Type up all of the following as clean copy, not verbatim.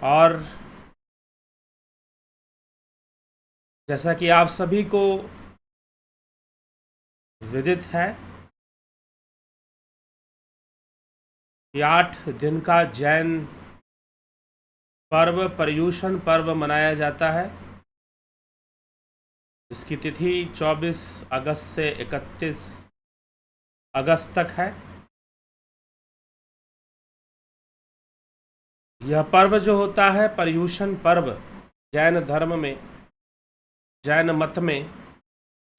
और जैसा कि आप सभी को विदित है कि 8 दिन का जैन पर्व पर्युषण पर्व मनाया जाता है, जिसकी तिथि 24 अगस्त से 31 अगस्त तक है। यह पर्व जो होता है पर्युषण पर्व, जैन धर्म में, जैन मत में,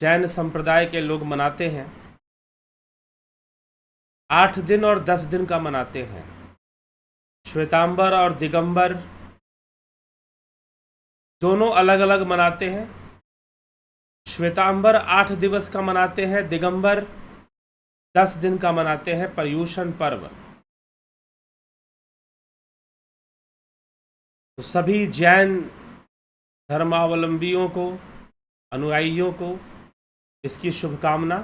जैन संप्रदाय के लोग मनाते हैं। 8 दिन और 10 दिन का मनाते हैं। श्वेतांबर और दिगंबर दोनों अलग अलग मनाते हैं। श्वेतांबर 8 दिवस का मनाते हैं, दिगंबर 10 दिन का मनाते हैं पर्युषण पर्व। तो सभी जैन धर्मावलंबियों को, अनुयायियों को इसकी शुभकामना।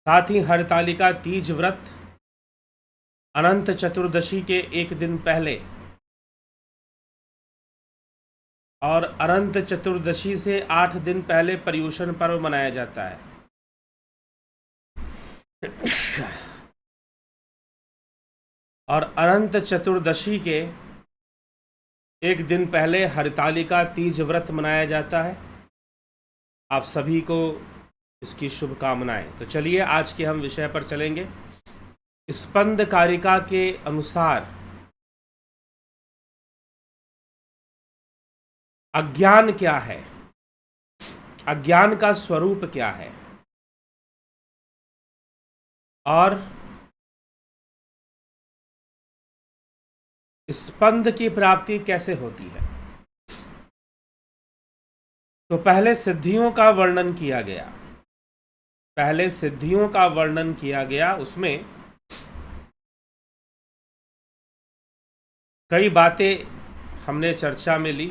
साथ ही हरतालिका तीज व्रत अनंत चतुर्दशी के एक दिन पहले और अनंत चतुर्दशी से 8 दिन पहले पर्युषण पर्व मनाया जाता है। और अनंत चतुर्दशी के एक दिन पहले हरतालिका तीज व्रत मनाया जाता है। आप सभी को इसकी शुभकामनाएं। तो चलिए आज के हम विषय पर चलेंगे। स्पंद कारिका के अनुसार अज्ञान क्या है, अज्ञान का स्वरूप क्या है और स्पंद की प्राप्ति कैसे होती है। तो पहले सिद्धियों का वर्णन किया गया, पहले सिद्धियों का वर्णन किया गया। उसमें कई बातें हमने चर्चा में ली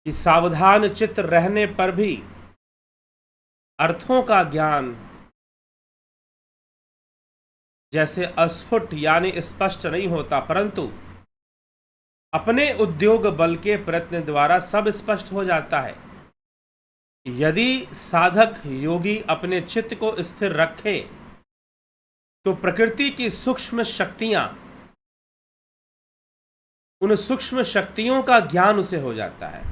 कि सावधान चित्त रहने पर भी अर्थों का ज्ञान जैसे अस्फुट यानी स्पष्ट नहीं होता, परंतु अपने उद्योग बल के प्रयत्न द्वारा सब स्पष्ट हो जाता है। यदि साधक योगी अपने चित्त को स्थिर रखे तो प्रकृति की सूक्ष्म शक्तियां, उन सूक्ष्म शक्तियों का ज्ञान उसे हो जाता है।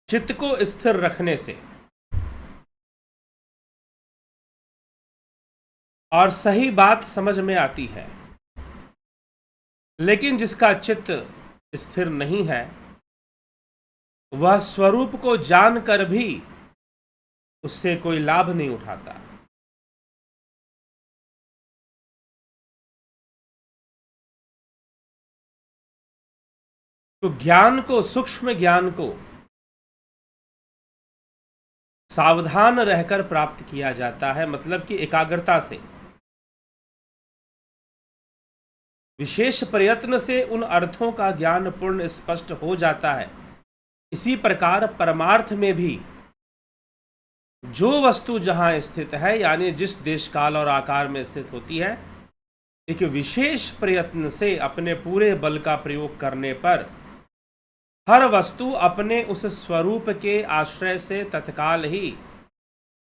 चित्त को स्थिर रखने से और सही बात समझ में आती है। लेकिन जिसका चित्त स्थिर नहीं है, वह स्वरूप को जानकर भी उससे कोई लाभ नहीं उठाता। तो ज्ञान को, सूक्ष्म ज्ञान को सावधान रहकर प्राप्त किया जाता है, मतलब कि एकाग्रता से, विशेष प्रयत्न से उन अर्थों का ज्ञान पूर्ण स्पष्ट हो जाता है। इसी प्रकार परमार्थ में भी जो वस्तु जहां स्थित है, यानी जिस देश काल और आकार में स्थित होती है, एक विशेष प्रयत्न से अपने पूरे बल का प्रयोग करने पर हर वस्तु अपने उस स्वरूप के आश्रय से तत्काल ही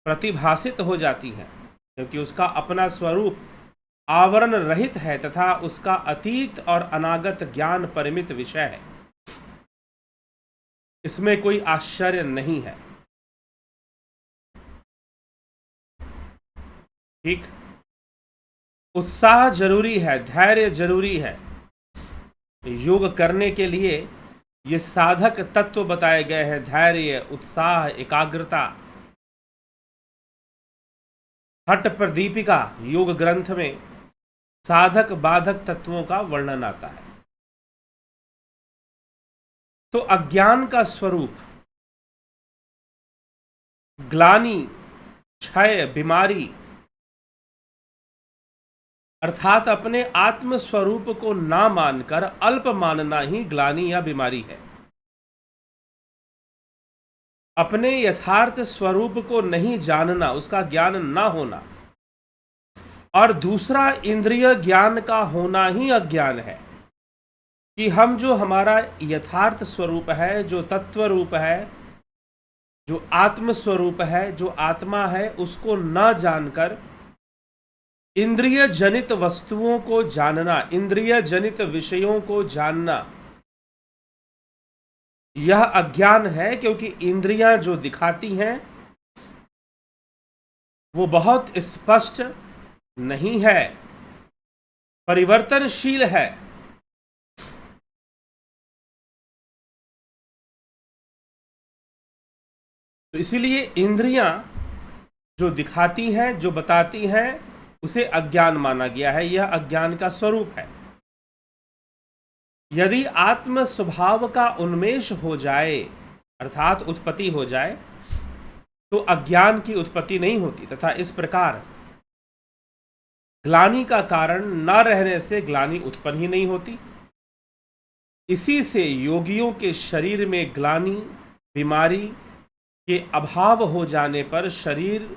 प्रतिभासित हो जाती है, क्योंकि उसका अपना स्वरूप आवरण रहित है तथा उसका अतीत और अनागत ज्ञान परिमित विषय है। इसमें कोई आश्चर्य नहीं है। ठीक, उत्साह जरूरी है, धैर्य जरूरी है। योग करने के लिए ये साधक तत्व बताए गए हैं: धैर्य, उत्साह, एकाग्रता। हठ प्रदीपिका योग ग्रंथ में साधक बाधक तत्वों का वर्णन आता है। तो अज्ञान का स्वरूप ग्लानि, क्षय, बीमारी, अर्थात अपने आत्म स्वरूप को ना मानकर अल्प मानना ही ग्लानि या बीमारी है। अपने यथार्थ स्वरूप को नहीं जानना, उसका ज्ञान ना होना, और दूसरा इंद्रिय ज्ञान का होना ही अज्ञान है कि हम जो हमारा यथार्थ स्वरूप है, जो तत्व रूप है, जो आत्म स्वरूप है, जो आत्मा है, उसको न जानकर इंद्रिय जनित वस्तुओं को जानना, इंद्रिय जनित विषयों को जानना, यह अज्ञान है। क्योंकि इंद्रियां जो दिखाती हैं वो बहुत स्पष्ट नहीं है, परिवर्तनशील है। तो इसीलिए इंद्रियां जो दिखाती हैं, जो बताती हैं, उसे अज्ञान माना गया है। यह अज्ञान का स्वरूप है। यदि आत्म स्वभाव का उन्मेष हो जाए, अर्थात उत्पत्ति हो जाए, तो अज्ञान की उत्पत्ति नहीं होती। तथा इस प्रकार ग्लानि का कारण न रहने से ग्लानि उत्पन्न ही नहीं होती। इसी से योगियों के शरीर में ग्लानि, बीमारी के अभाव हो जाने पर शरीर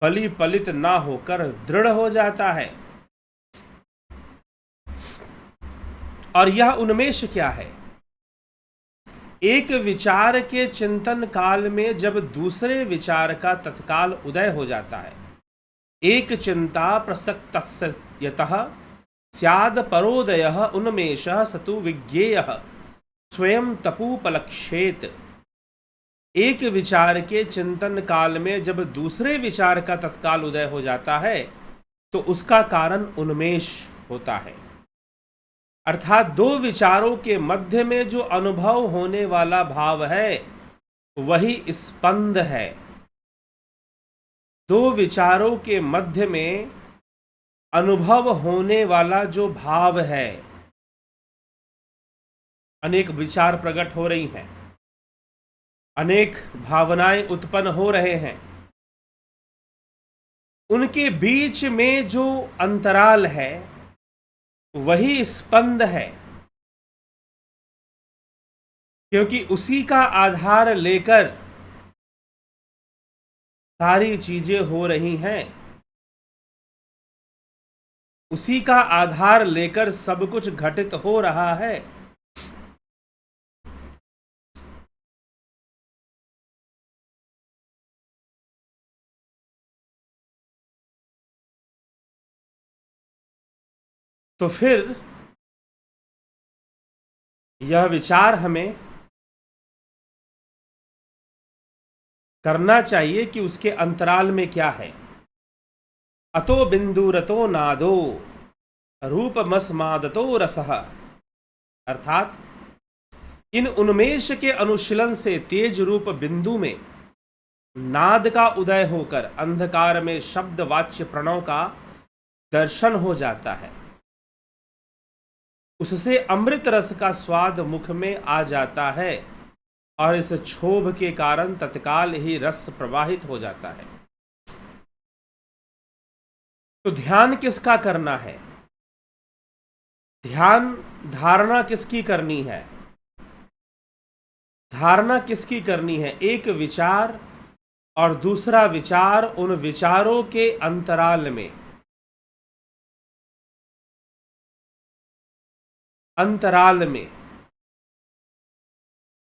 फली फलित ना होकर दृढ़ हो जाता है। और यह उन्मेष क्या है? एक विचार के चिंतन काल में जब दूसरे विचार का तत्काल उदय हो जाता है, एक चिंता प्रसक्तस्य यतः स्याद परोदयः उन्मेषः सतु विज्ञेयः स्वयं तपूपलक्षेत। एक विचार के चिंतन काल में जब दूसरे विचार का तत्काल उदय हो जाता है तो उसका कारण उन्मेष होता है। अर्थात दो विचारों के मध्य में जो अनुभव होने वाला भाव है वही स्पंद है। दो विचारों के मध्य में अनुभव होने वाला जो भाव है, अनेक विचार प्रकट हो रही हैं, अनेक भावनाएं उत्पन्न हो रहे हैं, उनके बीच में जो अंतराल है वही स्पंद है। क्योंकि उसी का आधार लेकर सारी चीजें हो रही हैं, उसी का आधार लेकर सब कुछ घटित हो रहा है। तो फिर यह विचार हमें करना चाहिए कि उसके अंतराल में क्या है। अतो बिंदुरतो नादो रूपमस्मादतो रसः। अर्थात इन उन्मेष के अनुशीलन से तेज रूप बिंदु में नाद का उदय होकर अंधकार में शब्द वाच्य प्रणव का दर्शन हो जाता है। उससे अमृत रस का स्वाद मुख में आ जाता है और इस क्षोभ के कारण तत्काल ही रस प्रवाहित हो जाता है। तो ध्यान किसका करना है? ध्यान धारणा किसकी करनी है? धारणा किसकी करनी है? एक विचार और दूसरा विचार, उन विचारों के अंतराल में, अंतराल में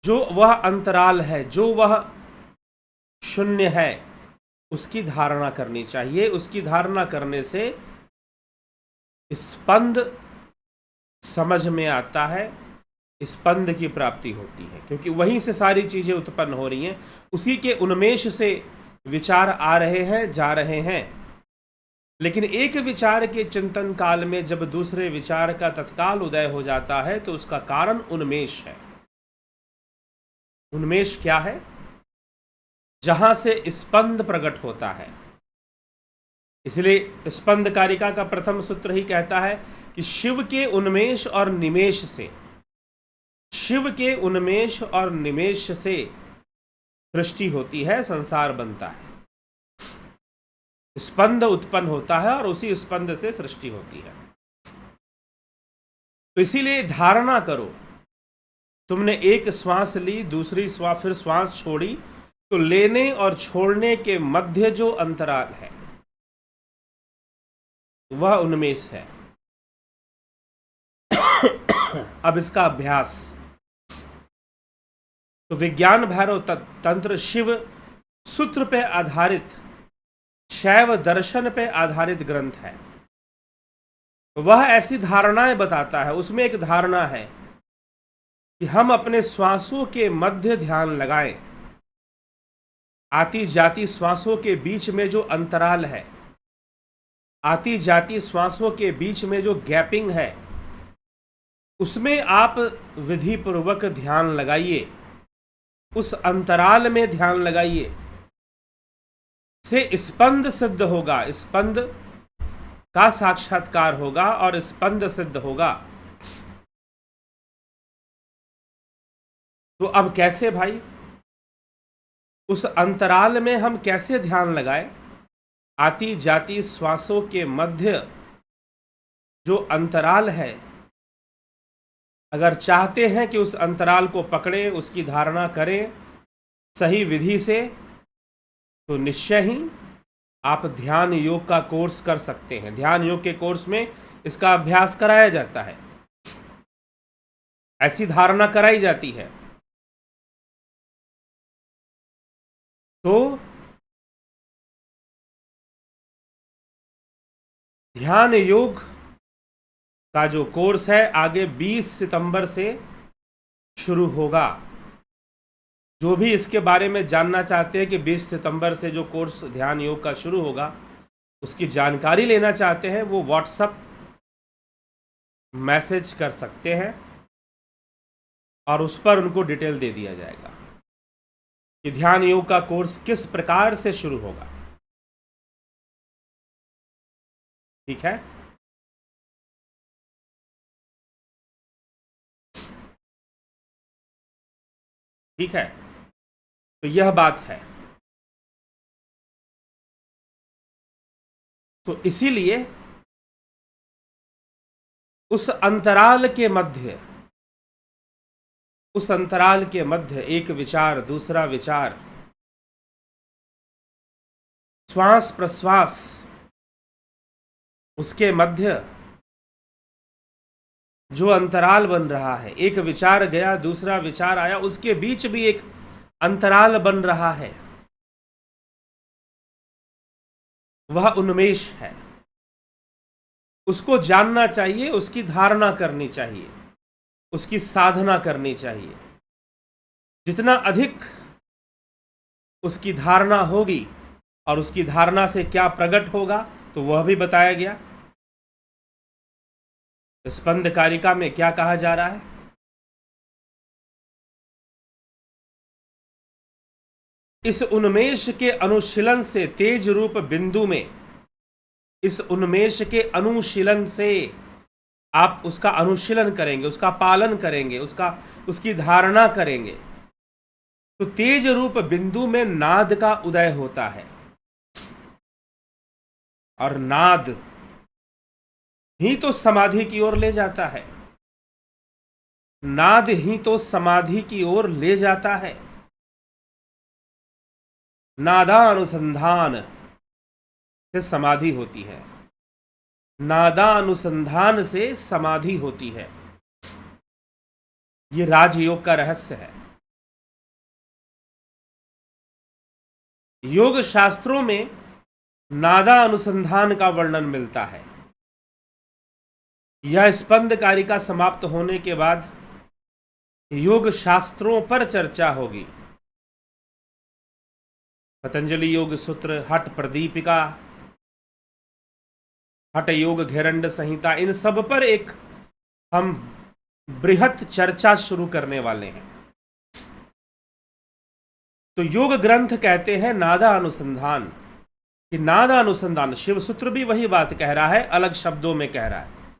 जो वह अंतराल है, जो वह शून्य है, उसकी धारणा करनी चाहिए। उसकी धारणा करने से स्पंद समझ में आता है, स्पंद की प्राप्ति होती है। क्योंकि वहीं से सारी चीजें उत्पन्न हो रही हैं, उसी के उन्मेष से विचार आ रहे हैं, जा रहे हैं। लेकिन एक विचार के चिंतन काल में जब दूसरे विचार का तत्काल उदय हो जाता है तो उसका कारण उन्मेष है। उन्मेष क्या है? जहां से स्पंद प्रकट होता है। इसलिए स्पंद कारिका का प्रथम सूत्र ही कहता है कि शिव के उन्मेष और निमेष से, शिव के उन्मेष और निमेष से सृष्टि होती है, संसार बनता है। स्पंद उत्पन्न होता है और उसी स्पंद से सृष्टि होती है। तो इसीलिए धारणा करो, तुमने एक श्वास ली, दूसरी श्वास, फिर श्वास छोड़ी, तो लेने और छोड़ने के मध्य जो अंतराल है, वह उन्मेष है। अब इसका अभ्यास, तो विज्ञान भैरव तंत्र शिव सूत्र पे आधारित, शैव दर्शन पे आधारित ग्रंथ है। वह ऐसी धारणाएं बताता है। उसमें एक धारणा है कि हम अपने श्वासों के मध्य ध्यान लगाएं। आती जाती श्वासों के बीच में जो अंतराल है, आती जाती श्वासों के बीच में जो गैपिंग है, उसमें आप विधि पूर्वक ध्यान लगाइए। उस अंतराल में ध्यान लगाइए, से स्पंद सिद्ध होगा, स्पंद का साक्षात्कार होगा और स्पंद सिद्ध होगा। तो अब कैसे भाई, उस अंतराल में हम कैसे ध्यान लगाएं? आती जाती श्वासों के मध्य जो अंतराल है, अगर चाहते हैं कि उस अंतराल को पकड़ें, उसकी धारणा करें सही विधि से, तो निश्चय ही आप ध्यान योग का कोर्स कर सकते हैं। ध्यान योग के कोर्स में इसका अभ्यास कराया जाता है, ऐसी धारणा कराई जाती है। तो ध्यान योग का जो कोर्स है आगे 20 सितंबर से शुरू होगा। जो भी इसके बारे में जानना चाहते हैं कि 20 सितंबर से जो कोर्स ध्यान योग का शुरू होगा, उसकी जानकारी लेना चाहते हैं, वो व्हाट्सएप मैसेज कर सकते हैं और उस पर उनको डिटेल दे दिया जाएगा कि ध्यान योग का कोर्स किस प्रकार से शुरू होगा। ठीक है, ठीक है। तो यह बात है। तो इसीलिए उस अंतराल के मध्य, उस अंतराल के मध्य एक विचार, दूसरा विचार, श्वास प्रश्वास, उसके मध्य जो अंतराल बन रहा है, एक विचार गया दूसरा विचार आया, उसके बीच भी एक अंतराल बन रहा है, वह उन्मेष है। उसको जानना चाहिए, उसकी धारणा करनी चाहिए, उसकी साधना करनी चाहिए। जितना अधिक उसकी धारणा होगी और उसकी धारणा से क्या प्रकट होगा, तो वह भी बताया गया। स्पंद कारिका में क्या कहा जा रहा है? इस उन्मेष के अनुशीलन से तेज रूप बिंदु में, इस उन्मेष के अनुशीलन से आप उसका अनुशीलन करेंगे, उसका पालन करेंगे, उसकी धारणा करेंगे, तो तेज रूप बिंदु में नाद का उदय होता है। और नाद ही तो समाधि की ओर ले जाता है, नाद ही तो समाधि की ओर ले जाता है। नादानुसंधान से समाधि होती है, नादानुसंधान से समाधि होती है। ये राजयोग का रहस्य है। योग शास्त्रों में नादा अनुसंधान का वर्णन मिलता है। यह स्पंद कारिका समाप्त होने के बाद योग शास्त्रों पर चर्चा होगी। पतंजलि योग सूत्र, हठ प्रदीपिका, हठ योग घेरंड संहिता, इन सब पर एक हम बृहत चर्चा शुरू करने वाले हैं। तो योग ग्रंथ कहते हैं नादा अनुसंधान, कि नादा अनुसंधान, शिव सूत्र भी वही बात कह रहा है, अलग शब्दों में कह रहा है।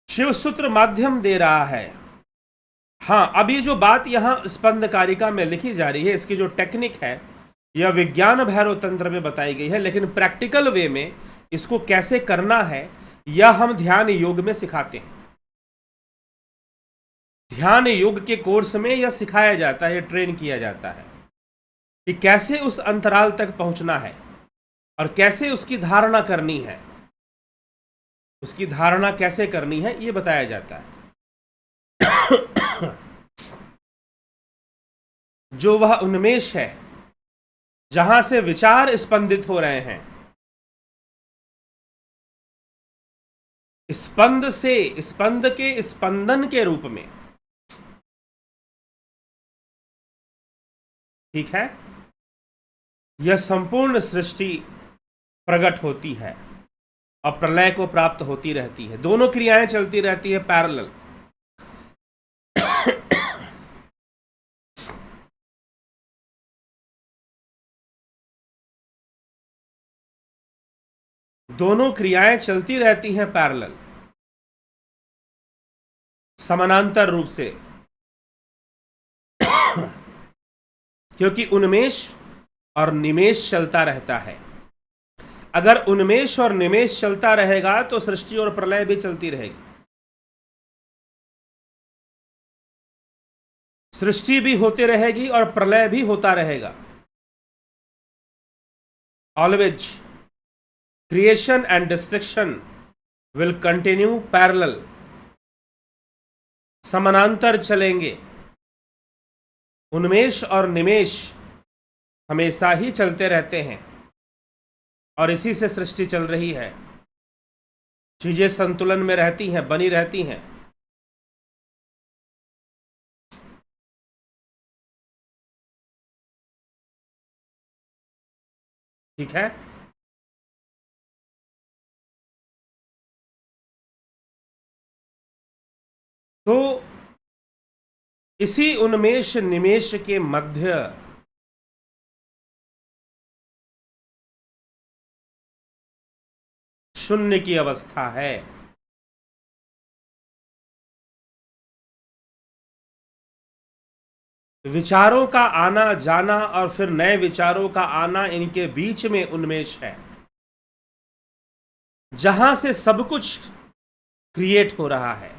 शिव सूत्र माध्यम दे रहा है। हाँ, अब ये जो बात यहां स्पंद कारिका में लिखी जा रही है, इसकी जो टेक्निक है यह विज्ञान भैरव तंत्र में बताई गई है, लेकिन प्रैक्टिकल वे में इसको कैसे करना है यह हम ध्यान योग में सिखाते हैं। ध्यान योग के कोर्स में यह सिखाया जाता है, ट्रेन किया जाता है कि कैसे उस अंतराल तक पहुंचना है और कैसे उसकी धारणा करनी है। उसकी धारणा कैसे करनी है ये बताया जाता है। जो वह उन्मेष है जहां से विचार स्पंदित हो रहे हैं, स्पंद से स्पंद के स्पंदन के रूप में, ठीक है, यह संपूर्ण सृष्टि प्रकट होती है और प्रलय को प्राप्त होती रहती है। दोनों क्रियाएं चलती रहती है पैरेलल। दोनों क्रियाएं चलती रहती हैं पैरेलल, समानांतर रूप से, क्योंकि उन्मेष और निमेष चलता रहता है। अगर उन्मेष और निमेष चलता रहेगा तो सृष्टि और प्रलय भी चलती रहेगी। सृष्टि भी होती रहेगी और प्रलय भी होता रहेगा। Always creation and destruction will continue parallel, समानांतर चलेंगे। उन्मेष और निमेष हमेशा ही चलते रहते हैं और इसी से सृष्टि चल रही है। चीजें संतुलन में रहती हैं, बनी रहती हैं। ठीक है, तो इसी उन्मेष निमेष के मध्य शून्य की अवस्था है। विचारों का आना जाना और फिर नए विचारों का आना, इनके बीच में उन्मेष है, जहां से सब कुछ क्रिएट हो रहा है,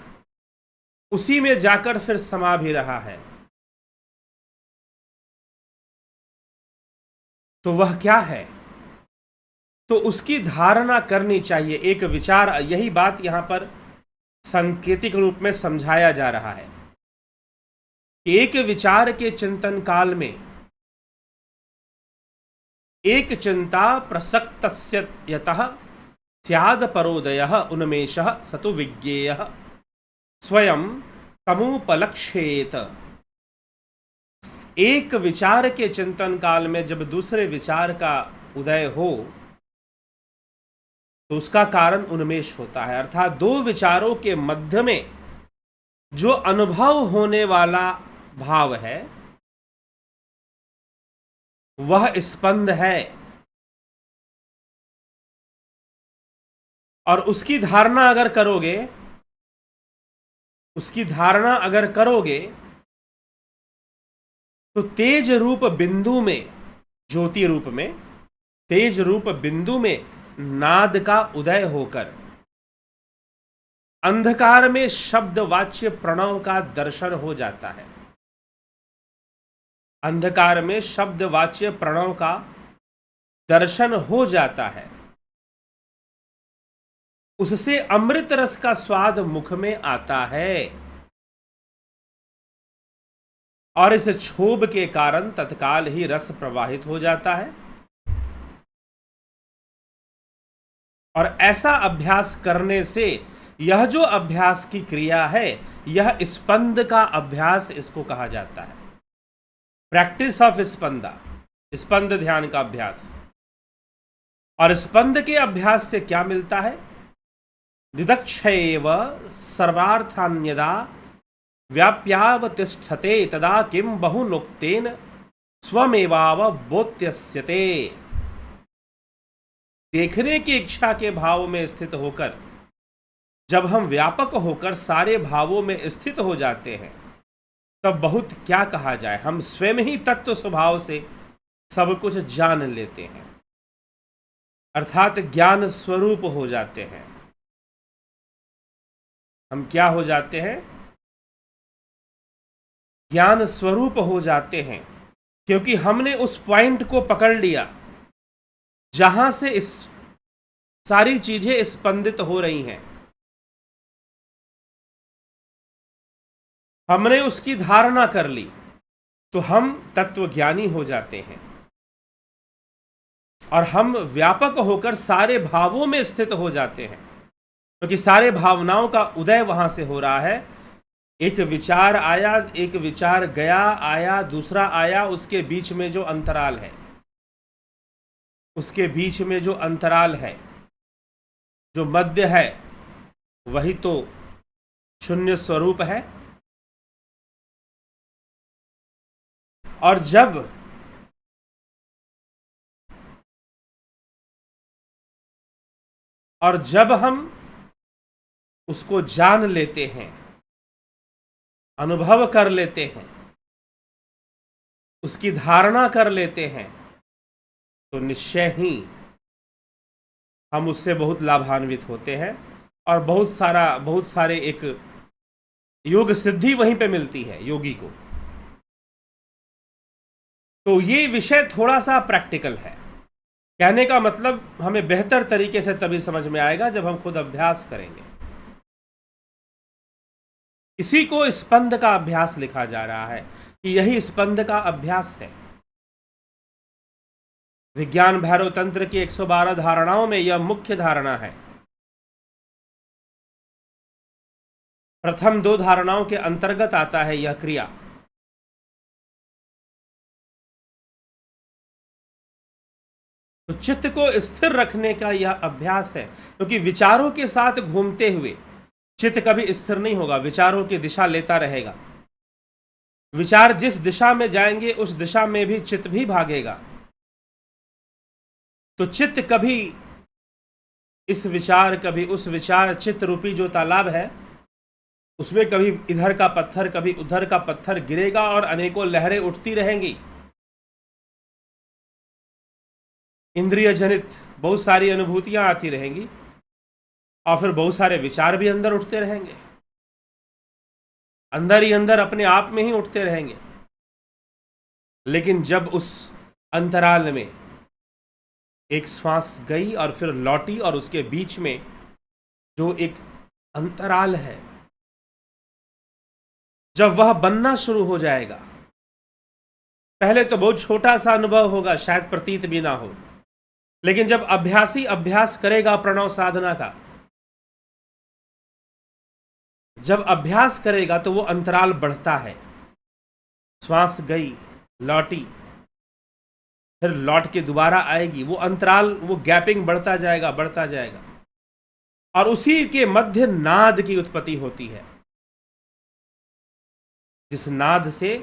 उसी में जाकर फिर समा भी रहा है। तो वह क्या है? तो उसकी धारणा करनी चाहिए। एक विचार, यही बात यहां पर सांकेतिक रूप में समझाया जा रहा है। एक विचार के चिंतन काल में एक चिंता प्रसक्तस्य यतः स्याद परोदयः उन्मेषः सतु विज्ञेयः स्वयं तमुपलक्ष्येत। एक विचार के चिंतन काल में जब दूसरे विचार का उदय हो तो उसका कारण उन्मेष होता है। अर्थात दो विचारों के मध्य में जो अनुभव होने वाला भाव है वह स्पंद है, और उसकी धारणा अगर करोगे तो तेज रूप बिंदु में, ज्योति रूप में, तेज रूप बिंदु में नाद का उदय होकर अंधकार में शब्द वाच्य प्रणव का दर्शन हो जाता है। अंधकार में शब्द वाच्य प्रणव का दर्शन हो जाता है। उससे अमृत रस का स्वाद मुख में आता है और इस क्षोभ के कारण तत्काल ही रस प्रवाहित हो जाता है। और ऐसा अभ्यास करने से यह जो अभ्यास की क्रिया है, यह स्पंद का अभ्यास इसको कहा जाता है। प्रैक्टिस ऑफ स्पंदा, स्पंद ध्यान का अभ्यास। और स्पंद के अभ्यास से क्या मिलता है? निदक्षैव सर्वार्थान्यदा व्याप्यावतिष्ठते तदा किम बहुनोक्तेन स्वमेवावबोध्यस्यते। देखने की इच्छा के भाव में स्थित होकर जब हम व्यापक होकर सारे भावों में स्थित हो जाते हैं तब बहुत क्या कहा जाए, हम स्वयं ही तत्व स्वभाव से सब कुछ जान लेते हैं, अर्थात ज्ञान स्वरूप हो जाते हैं। हम क्या हो जाते हैं? ज्ञान स्वरूप हो जाते हैं, क्योंकि हमने उस पॉइंट को पकड़ लिया जहां से इस सारी चीजें स्पंदित हो रही हैं। हमने उसकी धारणा कर ली तो हम तत्वज्ञानी हो जाते हैं और हम व्यापक होकर सारे भावों में स्थित हो जाते हैं, क्योंकि सारे भावनाओं का उदय वहां से हो रहा है। एक विचार आया, एक विचार गया, आया, दूसरा आया, उसके बीच में जो अंतराल है, उसके बीच में जो अंतराल है, जो मध्य है, वही तो शून्य स्वरूप है। और जब हम उसको जान लेते हैं, अनुभव कर लेते हैं, उसकी धारणा कर लेते हैं, तो निश्चय ही हम उससे बहुत लाभान्वित होते हैं और बहुत सारे एक योग सिद्धि वहीं पे मिलती है योगी को। तो ये विषय थोड़ा सा प्रैक्टिकल है। कहने का मतलब हमें बेहतर तरीके से तभी समझ में आएगा जब हम खुद अभ्यास करेंगे। इसी को स्पंद का अभ्यास लिखा जा रहा है कि यही स्पंद का अभ्यास है। विज्ञान भैरव तंत्र की 112 धारणाओं में यह मुख्य धारणा है। प्रथम 2 धारणाओं के अंतर्गत आता है यह क्रिया। तो चित्त को स्थिर रखने का यह अभ्यास है, क्योंकि विचारों के साथ घूमते हुए चित्त कभी स्थिर नहीं होगा, विचारों की दिशा लेता रहेगा। विचार जिस दिशा में जाएंगे उस दिशा में भी चित्त भी भागेगा। तो चित्त कभी इस विचार, कभी उस विचार, चित्त रूपी जो तालाब है उसमें कभी इधर का पत्थर, कभी उधर का पत्थर गिरेगा और अनेकों लहरें उठती रहेंगी। इंद्रिय जनित बहुत सारी अनुभूतियां आती रहेंगी और फिर बहुत सारे विचार भी अंदर उठते रहेंगे, अंदर ही अंदर अपने आप में ही उठते रहेंगे। लेकिन जब उस अंतराल में एक श्वास गई और फिर लौटी और उसके बीच में जो एक अंतराल है, जब वह बनना शुरू हो जाएगा, पहले तो बहुत छोटा सा अनुभव होगा, शायद प्रतीत भी ना हो, लेकिन जब अभ्यासी अभ्यास करेगा प्रणव साधना का, जब अभ्यास करेगा तो वो अंतराल बढ़ता है। श्वास गई, लौटी, फिर लौट के दोबारा आएगी, वो अंतराल, वो गैपिंग बढ़ता जाएगा, बढ़ता जाएगा, और उसी के मध्य नाद की उत्पत्ति होती है, जिस नाद से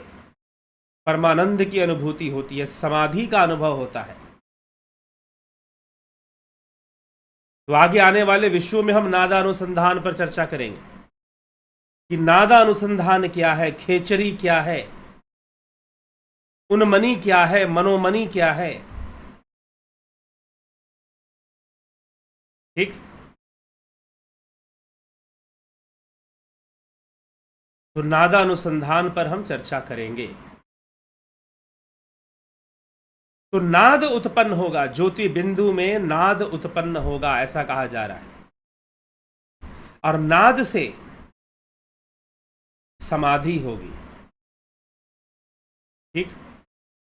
परमानंद की अनुभूति होती है, समाधि का अनुभव होता है। तो आगे आने वाले विषयों में हम नादानुसंधान पर चर्चा करेंगे कि नादानुसंधान क्या है, खेचरी क्या है, उन्मनी क्या है, मनोमनी क्या है। ठीक, तो नादानुसंधान पर हम चर्चा करेंगे। तो नाद उत्पन्न होगा, ज्योति बिंदु में नाद उत्पन्न होगा, ऐसा कहा जा रहा है, और नाद से समाधि होगी। ठीक,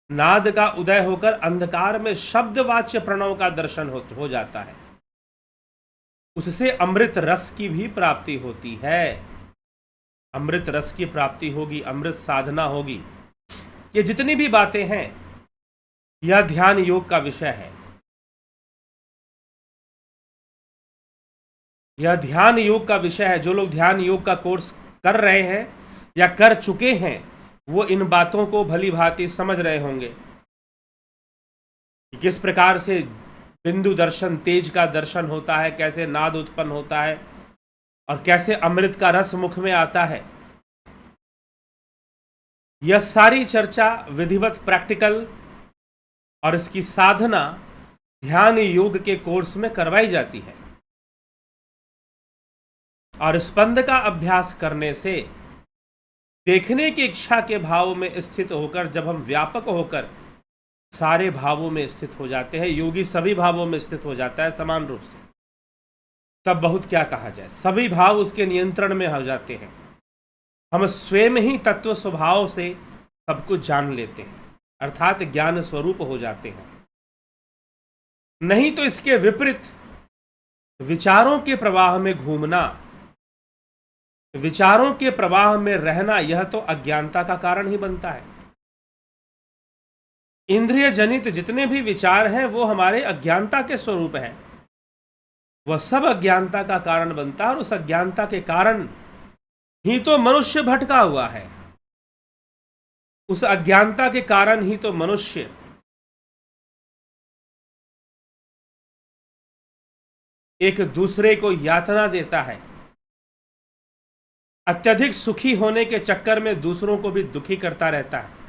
नाद का उदय होकर अंधकार में शब्दवाच्य प्रणव का दर्शन हो जाता है, उससे अमृत रस की भी प्राप्ति होती है। अमृत रस की प्राप्ति होगी, अमृत साधना होगी। ये जितनी भी बातें हैं यह ध्यान योग का विषय है। यह ध्यान योग का विषय है। जो लोग ध्यान योग का कोर्स कर रहे हैं या कर चुके हैं वो इन बातों को भली भांति समझ रहे होंगे कि किस प्रकार से बिंदु दर्शन, तेज का दर्शन होता है, कैसे नाद उत्पन्न होता है और कैसे अमृत का रस मुख में आता है। यह सारी चर्चा विधिवत, प्रैक्टिकल और इसकी साधना ध्यान योग के कोर्स में करवाई जाती है। और स्पंद का अभ्यास करने से देखने की इच्छा के भाव में स्थित होकर जब हम व्यापक होकर सारे भावों में स्थित हो जाते हैं, योगी सभी भावों में स्थित हो जाता है समान रूप से, तब बहुत क्या कहा जाए, सभी भाव उसके नियंत्रण में हो जाते हैं। हम स्वयं ही तत्व स्वभाव से सब कुछ जान लेते हैं, अर्थात ज्ञान स्वरूप हो जाते हैं। नहीं तो इसके विपरीत विचारों के प्रवाह में घूमना, विचारों के प्रवाह में रहना, यह तो अज्ञानता का कारण ही बनता है। इंद्रिय जनित जितने भी विचार हैं वो हमारे अज्ञानता के स्वरूप हैं, वह सब अज्ञानता का कारण बनता है, और उस अज्ञानता के कारण ही तो मनुष्य भटका हुआ है। उस अज्ञानता के कारण ही तो मनुष्य एक दूसरे को यातना देता है, अत्यधिक सुखी होने के चक्कर में दूसरों को भी दुखी करता रहता है।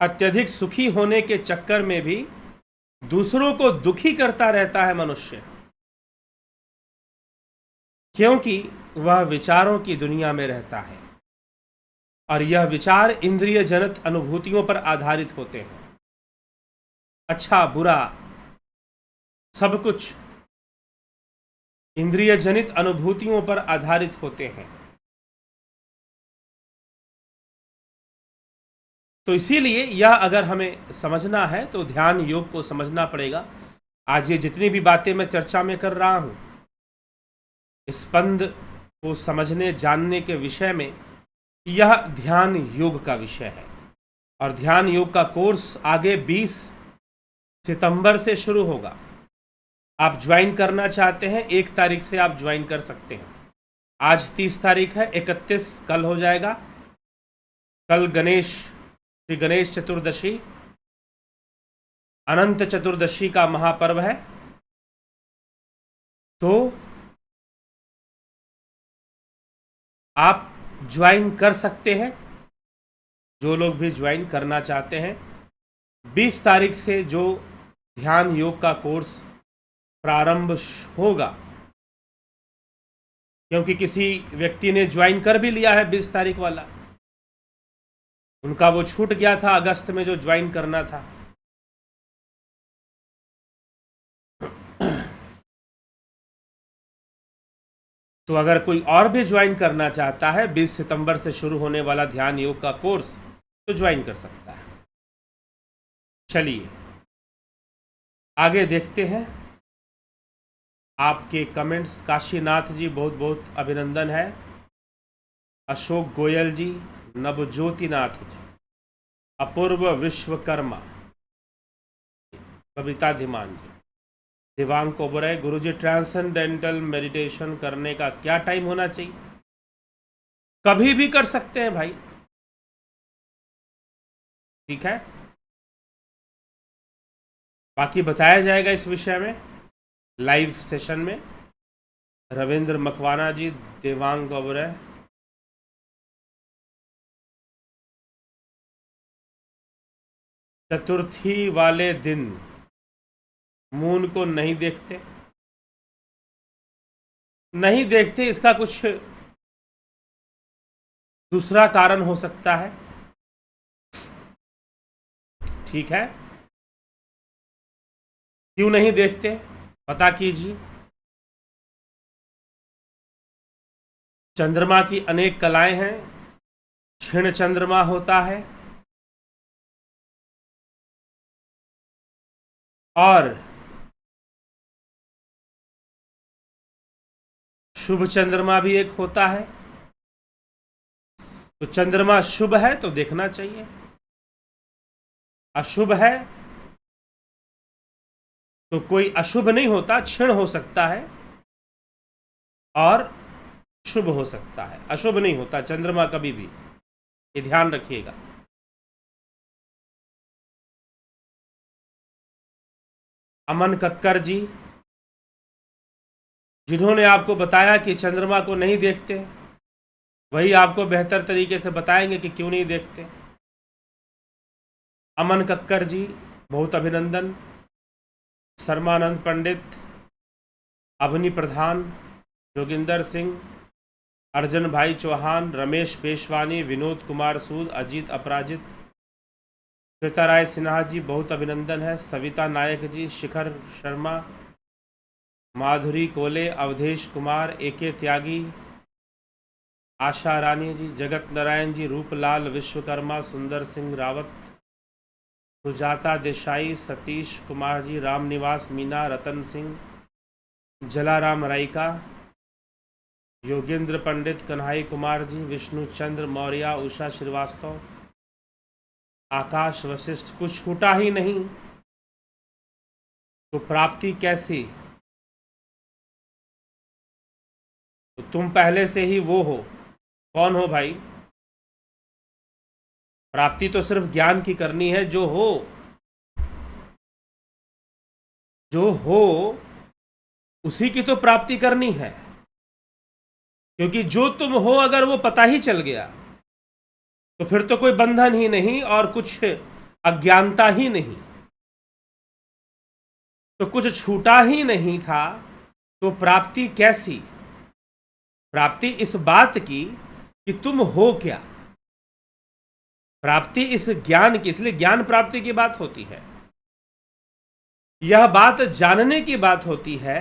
अत्यधिक सुखी होने के चक्कर में भी दूसरों को दुखी करता रहता है मनुष्य, क्योंकि वह विचारों की दुनिया में रहता है, और यह विचार इंद्रिय जनित अनुभूतियों पर आधारित होते हैं। अच्छा बुरा सब कुछ इंद्रिय जनित अनुभूतियों पर आधारित होते हैं। तो इसीलिए यह अगर हमें समझना है तो ध्यान योग को समझना पड़ेगा। आज ये जितनी भी बातें मैं चर्चा में कर रहा हूँ, स्पंद को समझने जानने के विषय में यह ध्यान योग का विषय है। और ध्यान योग का कोर्स आगे 20 सितंबर से शुरू होगा। आप ज्वाइन करना चाहते हैं 1 तारीख से आप ज्वाइन कर सकते हैं। आज 30 तारीख है, 31 कल हो जाएगा। कल श्री गणेश चतुर्दशी, अनंत चतुर्दशी का महापर्व है। तो आप ज्वाइन कर सकते हैं, जो लोग भी ज्वाइन करना चाहते हैं। 20 तारीख से जो ध्यान योग का कोर्स प्रारंभ होगा, क्योंकि किसी व्यक्ति ने ज्वाइन कर भी लिया है 20 तारीख वाला, उनका वो छूट गया था अगस्त में जो ज्वाइन करना था। तो अगर कोई और भी ज्वाइन करना चाहता है 20 सितंबर से शुरू होने वाला ध्यान योग का कोर्स, तो ज्वाइन कर सकता है। चलिए आगे देखते हैं आपके कमेंट्स। काशीनाथ जी बहुत बहुत अभिनंदन है। अशोक गोयल जी, नवज्योतिनाथ जी, अपूर्व विश्वकर्मा, बबीता धीमान जी, दिवांग कोबराय। गुरुजी ट्रांसेंडेंटल मेडिटेशन करने का क्या टाइम होना चाहिए? कभी भी कर सकते हैं भाई, ठीक है। बाकी बताया जाएगा इस विषय में लाइव सेशन में। रविंद्र मकवाना जी, देवांग कोबराय, चतुर्थी वाले दिन मून को नहीं देखते। नहीं देखते इसका कुछ दूसरा कारण हो सकता है, ठीक है। क्यों नहीं देखते पता कीजिए। चंद्रमा की अनेक कलाएं हैं। क्षीण चंद्रमा होता है और शुभ चंद्रमा भी एक होता है। तो चंद्रमा शुभ है तो देखना चाहिए, अशुभ है तो कोई अशुभ नहीं होता, क्षीण हो सकता है और शुभ हो सकता है, अशुभ नहीं होता चंद्रमा कभी भी, ये ध्यान रखिएगा। अमन कक्कर जी, जिन्होंने आपको बताया कि चंद्रमा को नहीं देखते, वही आपको बेहतर तरीके से बताएंगे कि क्यों नहीं देखते। अमन कक्कर जी बहुत अभिनंदन। शर्मानंद पंडित, अवनी प्रधान, जोगिंदर सिंह, अर्जुन भाई चौहान, रमेश पेशवानी, विनोद कुमार सूद, अजीत अपराजित, श्वेता राय सिन्हा जी बहुत अभिनंदन है। सविता नायक जी, शिखर शर्मा, माधुरी कोले, अवधेश कुमार, AK त्यागी, आशा रानी जी, जगत नारायण जी, रूपलाल विश्वकर्मा, सुंदर सिंह रावत, सुजाता देसाई, सतीश कुमार जी, रामनिवास मीना, रतन सिंह, जलाराम राइका, योगेंद्र पंडित, कन्हई कुमार जी, विष्णु चंद्र मौर्य, उषा श्रीवास्तव, आकाश वशिष्ठ। कुछ छूटा ही नहीं तो प्राप्ति कैसी? तो तुम पहले से ही वो हो। कौन हो भाई? प्राप्ति तो सिर्फ ज्ञान की करनी है। जो हो, जो हो उसी की तो प्राप्ति करनी है। क्योंकि जो तुम हो अगर वो पता ही चल गया तो फिर तो कोई बंधन ही नहीं और कुछ अज्ञानता ही नहीं, तो कुछ छूटा ही नहीं था, तो प्राप्ति कैसी? प्राप्ति इस बात की कि तुम हो क्या। प्राप्ति इस ज्ञान की, इसलिए ज्ञान प्राप्ति की बात होती है। यह बात जानने की बात होती है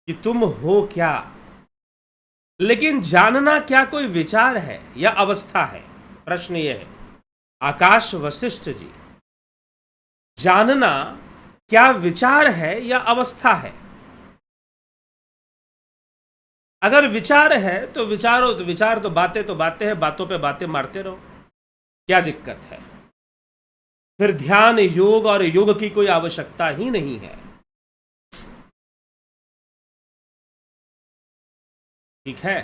कि तुम हो क्या। लेकिन जानना क्या कोई विचार है या अवस्था है? प्रश्न यह है। आकाश वशिष्ठ जी, जानना क्या विचार है या अवस्था है? अगर विचार है तो विचारो, तो विचार तो बातें हैं, बातों पे बातें मारते रहो, क्या दिक्कत है? फिर ध्यान, योग और योग की कोई आवश्यकता ही नहीं है। ठीक है,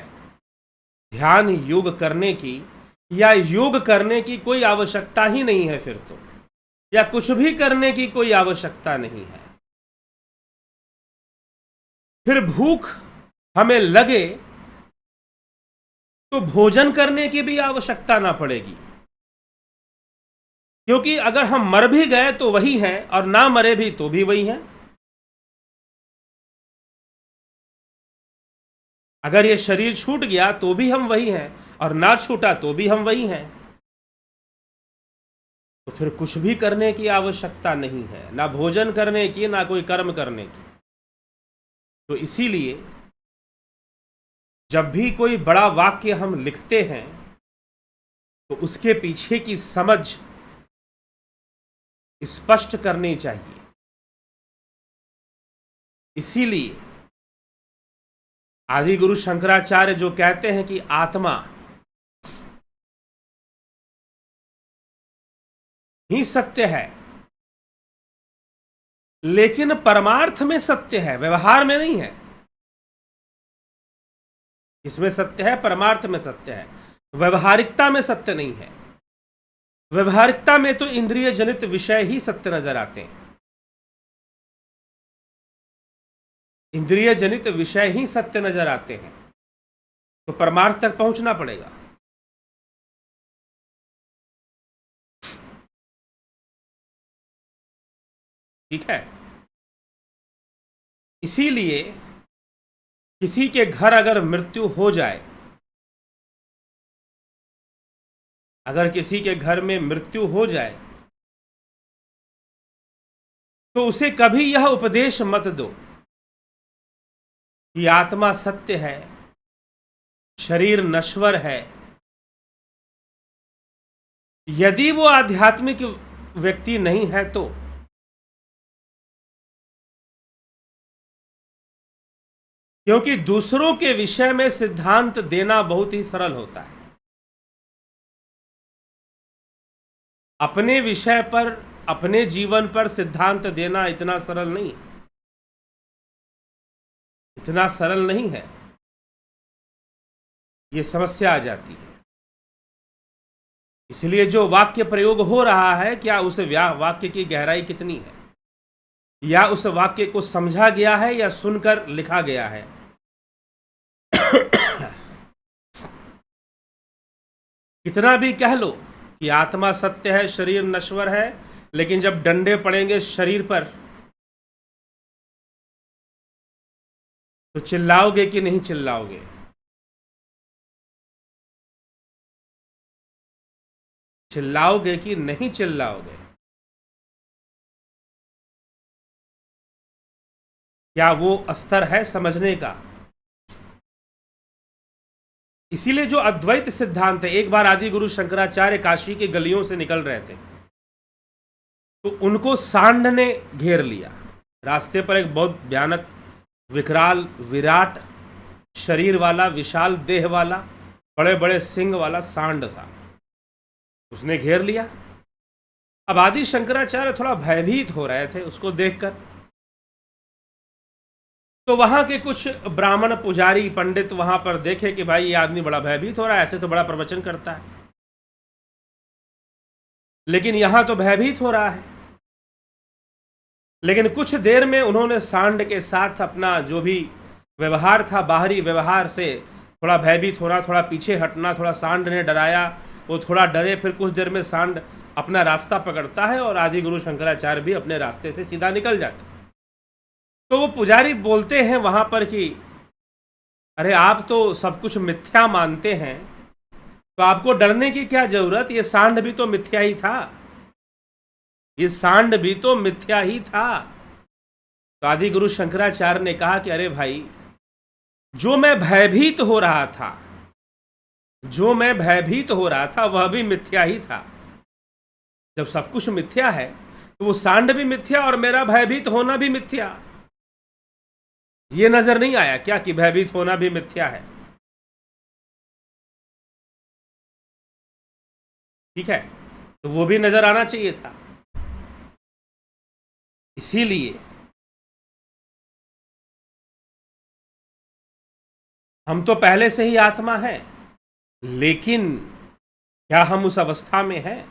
ध्यान योग करने की या योग करने की कोई आवश्यकता ही नहीं है फिर तो, या कुछ भी करने की कोई आवश्यकता नहीं है। फिर भूख हमें लगे तो भोजन करने की भी आवश्यकता ना पड़ेगी, क्योंकि अगर हम मर भी गए तो वही हैं और ना मरे भी तो भी वही हैं। अगर ये शरीर छूट गया तो भी हम वही हैं और ना छूटा तो भी हम वही हैं। तो फिर कुछ भी करने की आवश्यकता नहीं है, ना भोजन करने की, ना कोई कर्म करने की। तो इसीलिए जब भी कोई बड़ा वाक्य हम लिखते हैं तो उसके पीछे की समझ स्पष्ट करनी चाहिए। इसीलिए आदि गुरु शंकराचार्य जो कहते हैं कि आत्मा ही सत्य है, लेकिन परमार्थ में सत्य है, व्यवहार में नहीं है। इसमें सत्य है, परमार्थ में सत्य है, व्यवहारिकता में सत्य नहीं है। व्यवहारिकता में तो इंद्रिय जनित विषय ही सत्य नजर आते हैं, इंद्रिय जनित विषय ही सत्य नजर आते हैं। तो परमार्थ तक पहुंचना पड़ेगा। ठीक है, इसीलिए किसी के घर अगर मृत्यु हो जाए, अगर किसी के घर में मृत्यु हो जाए तो उसे कभी यह उपदेश मत दो कि आत्मा सत्य है, शरीर नश्वर है। यदि वो आध्यात्मिक व्यक्ति नहीं है तो क्योंकि दूसरों के विषय में सिद्धांत देना बहुत ही सरल होता है, अपने विषय पर, अपने जीवन पर सिद्धांत देना इतना सरल नहीं, इतना सरल नहीं है। ये समस्या आ जाती है। इसलिए जो वाक्य प्रयोग हो रहा है, क्या उस वाक्य की गहराई कितनी है, या उस वाक्य को समझा गया है या सुनकर लिखा गया है। कितना भी कह लो कि आत्मा सत्य है, शरीर नश्वर है, लेकिन जब डंडे पड़ेंगे शरीर पर तो चिल्लाओगे कि नहीं चिल्लाओगे? चिल्लाओगे कि नहीं चिल्लाओगे? क्या वो स्तर है समझने का? इसीलिए जो अद्वैत सिद्धांत है, एक बार आदि गुरु शंकराचार्य काशी की गलियों से निकल रहे थे तो उनको सांड ने घेर लिया। रास्ते पर एक बहुत भयानक, विकराल, विराट शरीर वाला, विशाल देह वाला, बड़े बड़े सिंग वाला सांड था, उसने घेर लिया। अब आदि शंकराचार्य थोड़ा भयभीत हो रहे थे उसको देखकर। तो वहां के कुछ ब्राह्मण, पुजारी, पंडित वहां पर देखे कि भाई ये आदमी बड़ा भयभीत हो रहा है, ऐसे तो बड़ा प्रवचन करता है, लेकिन यहां तो भयभीत हो रहा है। लेकिन कुछ देर में उन्होंने सांड के साथ अपना जो भी व्यवहार था, बाहरी व्यवहार से थोड़ा भयभीत होना, थोड़ा पीछे हटना, थोड़ा सांड ने डराया, वो थोड़ा डरे, फिर कुछ देर में सांड अपना रास्ता पकड़ता है और आदि गुरु शंकराचार्य भी अपने रास्ते से सीधा निकल जाते। तो वो पुजारी बोलते हैं वहां पर कि अरे आप तो सब कुछ मिथ्या मानते हैं, तो आपको डरने की क्या जरूरत, ये सांड भी तो मिथ्या ही था, ये सांड भी तो मिथ्या ही था। तो आदि गुरु शंकराचार्य ने कहा कि अरे भाई, जो मैं भयभीत हो रहा था, जो मैं भयभीत हो रहा था वह भी मिथ्या ही था। जब सब कुछ मिथ्या है तो वो सांड भी मिथ्या और मेरा भयभीत होना भी मिथ्या। ये नजर नहीं आया क्या कि भयभीत होना भी मिथ्या है? ठीक है, तो वो भी नजर आना चाहिए था। इसीलिए हम तो पहले से ही आत्मा है, लेकिन क्या हम उस अवस्था में हैं?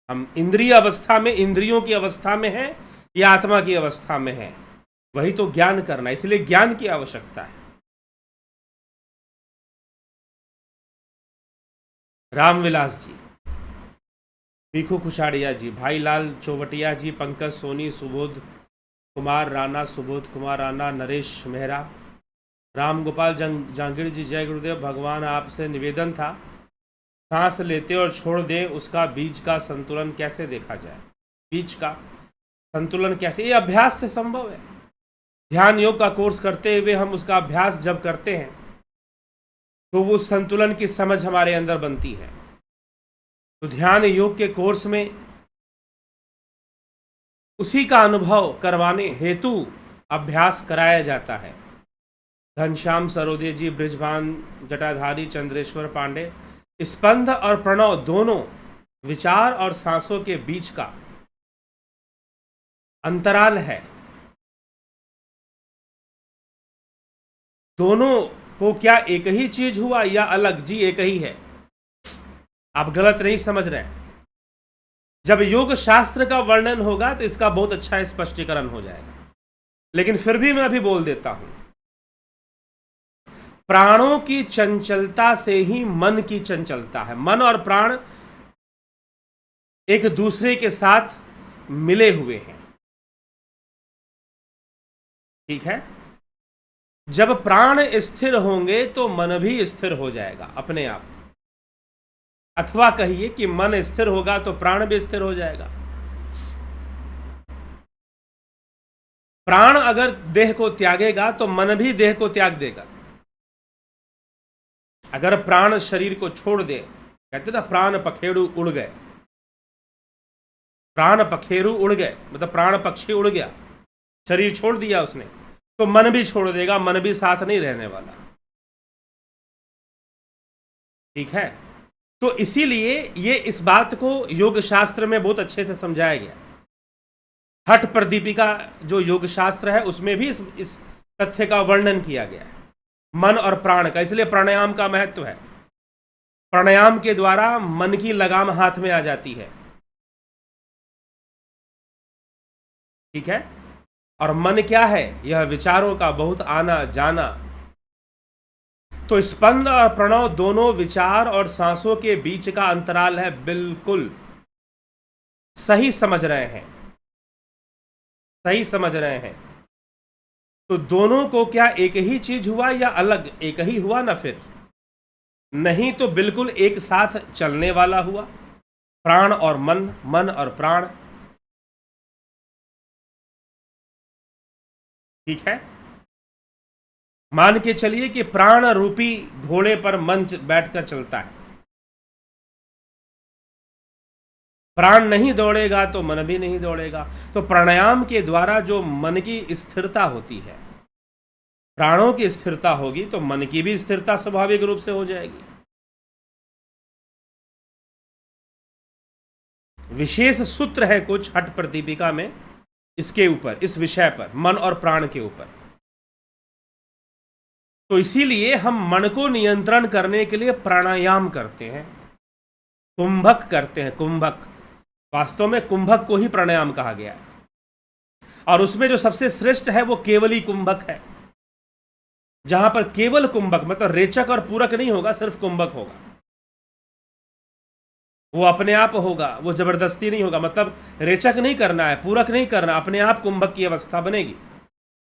हम इंद्रिय अवस्था में, इंद्रियों की अवस्था में हैं या आत्मा की अवस्था में हैं? वही तो ज्ञान करना, इसलिए ज्ञान की आवश्यकता है। रामविलास जी, पीखू कुछाड़िया जी, भाई लाल चौवटिया जी, पंकज सोनी, सुबोध कुमार राणा, सुबोध कुमार राणा, नरेश मेहरा, राम गोपाल जांगीर जी, जय गुरुदेव। भगवान आपसे निवेदन था, सांस लेते और छोड़ दें उसका बीच का संतुलन कैसे देखा जाए? बीच का संतुलन कैसे? ये अभ्यास से संभव है। ध्यान योग का कोर्स करते हुए हम उसका अभ्यास जब करते हैं तो वो संतुलन की समझ हमारे अंदर बनती है। तो ध्यान योग के कोर्स में उसी का अनुभव करवाने हेतु अभ्यास कराया जाता है। घनश्याम सरोदे जी, ब्रिजभान जटाधारी, चंद्रेश्वर पांडे, स्पंद और प्रणव दोनों विचार और सांसों के बीच का अंतराल है। दोनों को क्या एक ही चीज हुआ या अलग? जी एक ही है, आप गलत नहीं समझ रहे हैं। जब योग शास्त्र का वर्णन होगा तो इसका बहुत अच्छा स्पष्टीकरण हो जाएगा, लेकिन फिर भी मैं अभी बोल देता हूं। प्राणों की चंचलता से ही मन की चंचलता है। मन और प्राण एक दूसरे के साथ मिले हुए हैं, ठीक है? जब प्राण स्थिर होंगे तो मन भी स्थिर हो जाएगा अपने आप, अथवा कहिए कि मन स्थिर होगा तो प्राण भी स्थिर हो जाएगा। प्राण अगर देह को त्यागेगा तो मन भी देह को त्याग देगा। अगर प्राण शरीर को छोड़ दे, कहते ना प्राण पखेरु उड़ गए, प्राण पखेरु उड़ गए मतलब प्राण पक्षी उड़ गया, शरीर छोड़ दिया उसने, तो मन भी छोड़ देगा, मन भी साथ नहीं रहने वाला, ठीक है? तो इसीलिए ये इस बात को योग शास्त्र में बहुत अच्छे से समझाया गया। हठ प्रदीपिका जो योग शास्त्र है उसमें भी इस तथ्य का वर्णन किया गया है, मन और प्राण का। इसलिए प्राणायाम का महत्व है। प्राणायाम के द्वारा मन की लगाम हाथ में आ जाती है, ठीक है? और मन क्या है? यह विचारों का बहुत आना जाना। तो स्पंद और प्रणव दोनों विचार और सांसों के बीच का अंतराल है। बिल्कुल सही समझ रहे हैं, सही समझ रहे हैं। तो दोनों को क्या एक ही चीज हुआ या अलग? एक ही हुआ ना, फिर नहीं तो बिल्कुल एक साथ चलने वाला हुआ। प्राण और मन, मन और प्राण। ठीक है। मान के चलिए कि प्राण रूपी घोड़े पर मन बैठकर चलता है। प्राण नहीं दौड़ेगा तो मन भी नहीं दौड़ेगा। तो प्राणायाम के द्वारा जो मन की स्थिरता होती है, प्राणों की स्थिरता होगी तो मन की भी स्थिरता स्वाभाविक रूप से हो जाएगी। विशेष सूत्र है कुछ हठ प्रदीपिका में इसके ऊपर, इस विषय पर, मन और प्राण के ऊपर। तो इसीलिए हम मन को नियंत्रण करने के लिए प्राणायाम करते हैं, कुंभक करते हैं। कुंभक, वास्तव में कुंभक को ही प्राणायाम कहा गया है, और उसमें जो सबसे श्रेष्ठ है वो केवली कुंभक है, जहां पर केवल कुंभक मतलब रेचक और पूरक नहीं होगा, सिर्फ कुंभक होगा। वो अपने आप होगा, वो जबरदस्ती नहीं होगा, मतलब रेचक नहीं करना है, पूरक नहीं करना, अपने आप कुंभक की अवस्था बनेगी।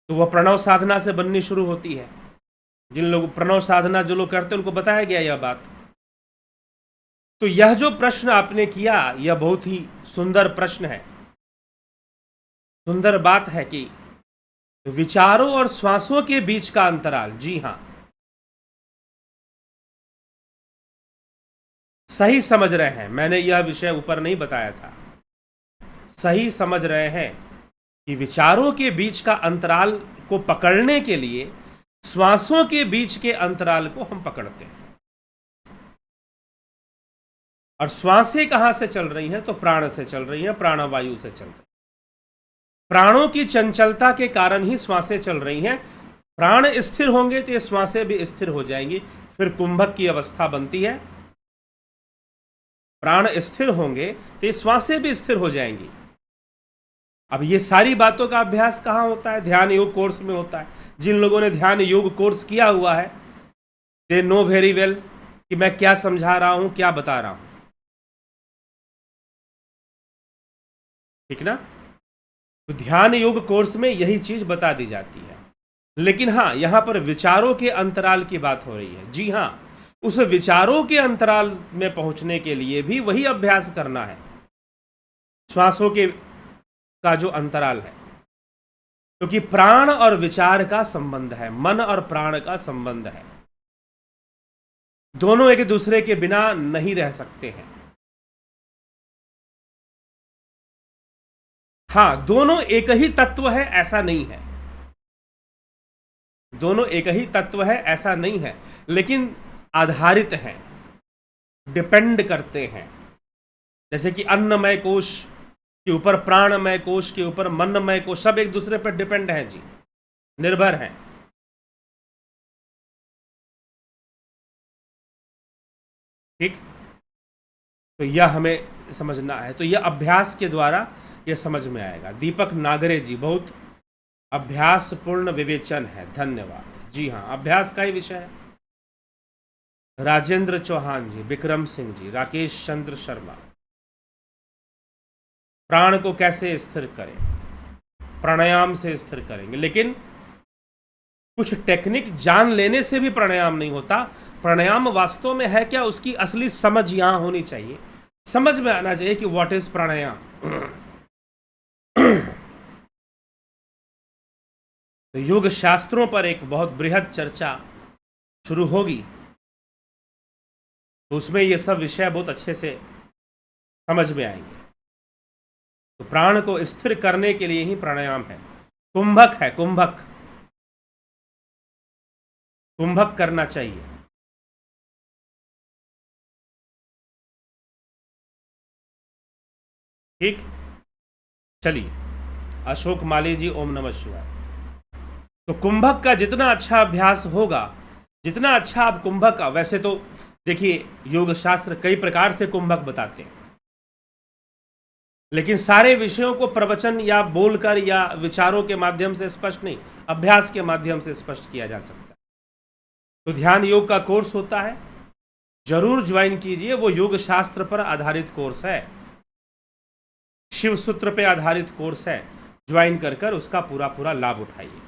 तो वह प्रणव साधना से बननी शुरू होती है। जिन लोग प्रणव साधना जो लोग करते हैं उनको बताया गया यह बात। तो यह जो प्रश्न आपने किया यह बहुत ही सुंदर प्रश्न है। सुंदर बात है कि विचारों और श्वासों के बीच का अंतराल, जी हां, सही समझ रहे हैं। मैंने यह विषय ऊपर नहीं बताया था। सही समझ रहे हैं कि विचारों के बीच का अंतराल को पकड़ने के लिए श्वासों के बीच के अंतराल को हम पकड़ते हैं। और श्वासें कहां से चल रही हैं? तो प्राण से चल रही हैं, प्राणवायु से चल रही हैं। प्राणों की चंचलता के कारण ही श्वासें चल रही हैं। प्राण स्थिर होंगे तो ये श्वासें भी स्थिर हो जाएंगी, फिर कुंभक की अवस्था बनती है। प्राण स्थिर होंगे तो ये श्वासें भी स्थिर हो जाएंगी। अब ये सारी बातों का अभ्यास कहाँ होता है? ध्यान योग कोर्स में होता है। जिन लोगों ने ध्यान योग कोर्स किया हुआ है दे नो वेरी वेल कि मैं क्या समझा रहा हूं, क्या बता रहा हूं, ठीक ना? तो ध्यान योग कोर्स में यही चीज बता दी जाती है। लेकिन हाँ, यहां पर विचारों के अंतराल की बात हो रही है। जी हाँ, उस विचारों के अंतराल में पहुंचने के लिए भी वही अभ्यास करना है, श्वासों के का जो अंतराल है, क्योंकि प्राण और विचार का संबंध है, मन और प्राण का संबंध है। दोनों एक दूसरे के बिना नहीं रह सकते हैं। हाँ, दोनों एक ही तत्व है ऐसा नहीं है, दोनों एक ही तत्व है ऐसा नहीं है, लेकिन आधारित हैं, डिपेंड करते हैं। जैसे कि अन्नमय कोश के ऊपर प्राणमय कोश के ऊपर मनमय कोश, सब एक दूसरे पर डिपेंड हैं जी, निर्भर हैं। ठीक, तो यह हमें समझना है। तो यह अभ्यास के द्वारा यह समझ में आएगा। दीपक नागरे जी, बहुत अभ्यासपूर्ण विवेचन है, धन्यवाद। जी हाँ, अभ्यास का ही विषय है। राजेंद्र चौहान जी, विक्रम सिंह जी, राकेश चंद्र शर्मा, प्राण को कैसे स्थिर करें? प्राणायाम से स्थिर करेंगे, लेकिन कुछ टेक्निक जान लेने से भी प्राणायाम नहीं होता। प्राणायाम वास्तव में है क्या, उसकी असली समझ यहां होनी चाहिए, समझ में आना चाहिए कि व्हाट इज प्राणायाम। तो योग शास्त्रों पर एक बहुत बृहद चर्चा शुरू होगी, तो उसमें ये सब विषय बहुत अच्छे से समझ में आएंगे। तो प्राण को स्थिर करने के लिए ही प्राणायाम है। कुंभक है, कुंभक, कुंभक करना चाहिए। ठीक, चलिए। अशोक माली जी, ओम नमः शिवाय। तो कुंभक का जितना अच्छा अभ्यास होगा, जितना अच्छा आप कुंभक का, वैसे तो देखिए योग शास्त्र कई प्रकार से कुंभक बताते हैं, लेकिन सारे विषयों को प्रवचन या बोलकर या विचारों के माध्यम से स्पष्ट नहीं, अभ्यास के माध्यम से स्पष्ट किया जा सकता है। तो ध्यान योग का कोर्स होता है, जरूर ज्वाइन कीजिए। वो योग शास्त्र पर आधारित कोर्स है, शिव सूत्र पर आधारित कोर्स है। ज्वाइन कर कर उसका पूरा पूरा लाभ उठाइए।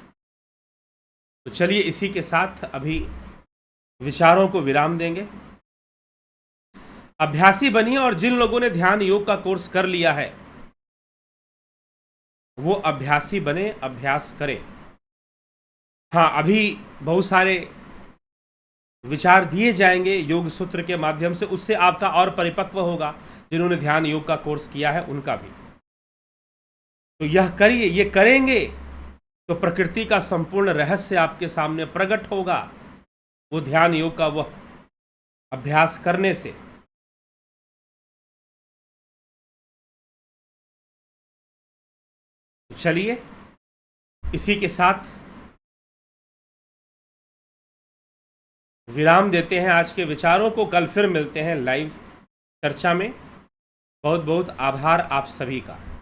तो चलिए, इसी के साथ अभी विचारों को विराम देंगे। अभ्यासी बनिए, और जिन लोगों ने ध्यान योग का कोर्स कर लिया है वो अभ्यासी बने, अभ्यास करें। हाँ, अभी बहुत सारे विचार दिए जाएंगे योग सूत्र के माध्यम से, उससे आपका और परिपक्व होगा। जिन्होंने ध्यान योग का कोर्स किया है उनका भी। तो यह करिए, ये करेंगे तो प्रकृति का संपूर्ण रहस्य आपके सामने प्रकट होगा, वो ध्यान योग का वह अभ्यास करने से। चलिए, इसी के साथ विराम देते हैं आज के विचारों को। कल फिर मिलते हैं लाइव चर्चा में। बहुत बहुत आभार आप सभी का।